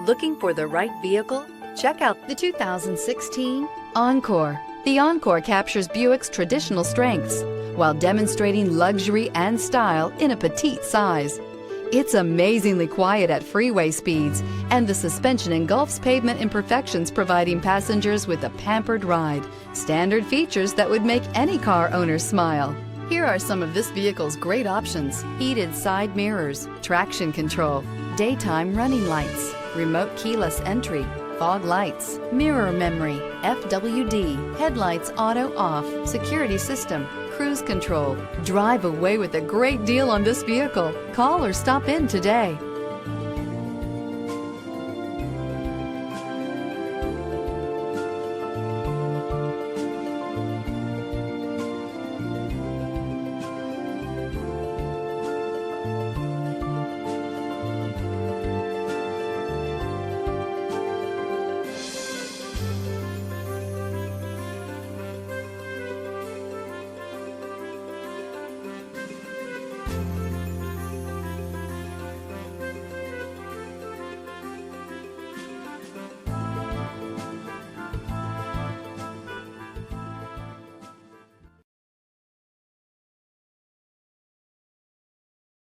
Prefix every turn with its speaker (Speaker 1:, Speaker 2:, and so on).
Speaker 1: Looking for the right vehicle? Check out the 2016 Encore. The Encore captures Buick's traditional strengths while demonstrating luxury and style in a petite size. It's amazingly quiet at freeway speeds, and the suspension engulfs pavement imperfections, providing passengers with a pampered ride. Standard features that would make any car owner smile. Here are some of this vehicle's great options: heated side mirrors, traction control, daytime running lights, remote keyless entry, fog lights, mirror memory, FWD, headlights auto off, security system, cruise control. Drive away with a great deal on this vehicle. Call or stop in today.